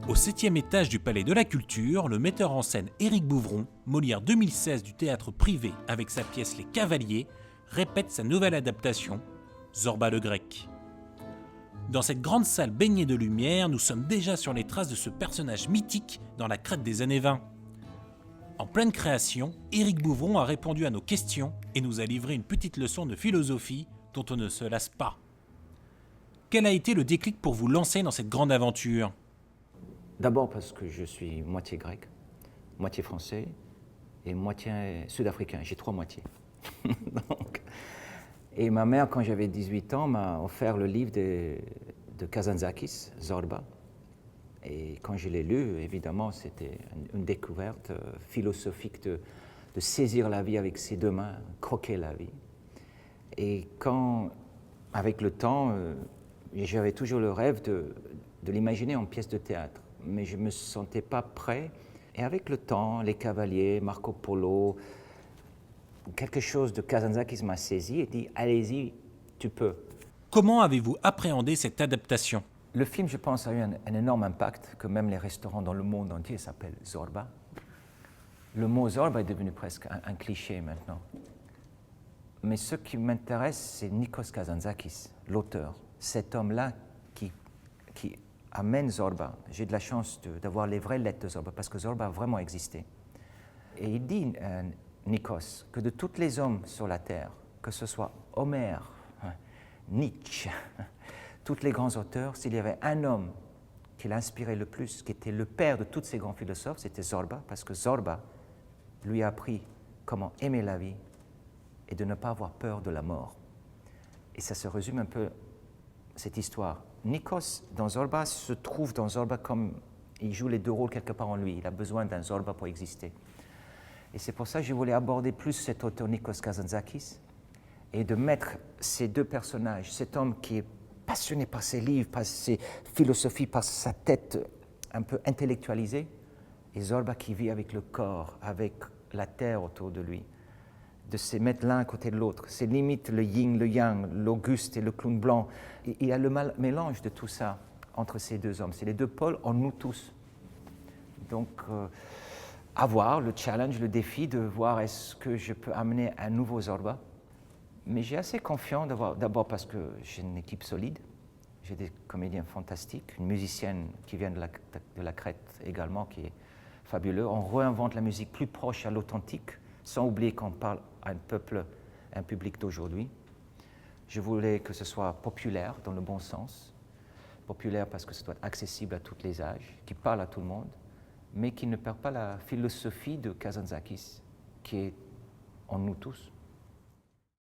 Au 7e étage du Palais de la Culture, le metteur en scène Éric Bouvron, Molière 2016 du théâtre privé avec sa pièce Les Cavaliers, répète sa nouvelle adaptation, Zorba le Grec. Dans cette grande salle baignée de lumière, nous sommes déjà sur les traces de ce personnage mythique dans la Crète des années 20. En pleine création, Éric Bouvron a répondu à nos questions et nous a livré une petite leçon de philosophie dont on ne se lasse pas. Quel a été le déclic pour vous lancer dans cette grande aventure ? D'abord parce que je suis moitié grec, moitié français et moitié sud-africain. J'ai 3 moitiés. Et ma mère, quand j'avais 18 ans, m'a offert le livre de Kazantzakis, Zorba. Et quand je l'ai lu, évidemment, c'était une découverte philosophique de saisir la vie avec ses 2 mains, croquer la vie. Et quand, avec le temps, j'avais toujours le rêve de l'imaginer en pièce de théâtre. Mais je ne me sentais pas prêt. Et avec le temps, Les Cavaliers, Marco Polo, quelque chose de Kazantzakis m'a saisi et dit « Allez-y, tu peux ». Comment avez-vous appréhendé cette adaptation ? Le film, je pense, a eu un énorme impact, que même les restaurants dans le monde entier s'appellent Zorba. Le mot Zorba est devenu presque un cliché maintenant. Mais ce qui m'intéresse, c'est Nikos Kazantzakis, l'auteur. Cet homme-là qui amène Zorba. J'ai de la chance d'avoir les vraies lettres de Zorba, parce que Zorba a vraiment existé. Et il dit, Nikos, que de tous les hommes sur la Terre, que ce soit Homère, Nietzsche, tous les grands auteurs, s'il y avait un homme qui l'inspirait le plus, qui était le père de tous ces grands philosophes, c'était Zorba, parce que Zorba lui a appris comment aimer la vie et de ne pas avoir peur de la mort. Et ça se résume un peu cette histoire. Nikos, dans Zorba, se trouve dans Zorba comme il joue les 2 rôles quelque part en lui. Il a besoin d'un Zorba pour exister. Et c'est pour ça que je voulais aborder plus cet auteur Nikos Kazantzakis et de mettre ces 2 personnages, cet homme qui est passionné par ses livres, par ses philosophies, par sa tête un peu intellectualisée, et Zorba qui vit avec le corps, avec la terre autour de lui, de se mettre l'un à côté de l'autre. C'est limite le yin, le yang, l'Auguste et le clown blanc. Et il y a le mélange de tout ça entre ces 2 hommes. C'est les 2 pôles en nous tous. Donc, avoir le challenge, le défi de voir est-ce que je peux amener un nouveau Zorba. Mais j'ai assez confiance d'abord parce que j'ai une équipe solide. J'ai des comédiens fantastiques, une musicienne qui vient de la Crète également, qui est fabuleux. On réinvente la musique plus proche à l'authentique, sans oublier qu'on parle à un public d'aujourd'hui. Je voulais que ce soit populaire dans le bon sens. Populaire parce que ça doit être accessible à tous les âges, qui parle à tout le monde, mais qui ne perd pas la philosophie de Kazantzakis, qui est en nous tous.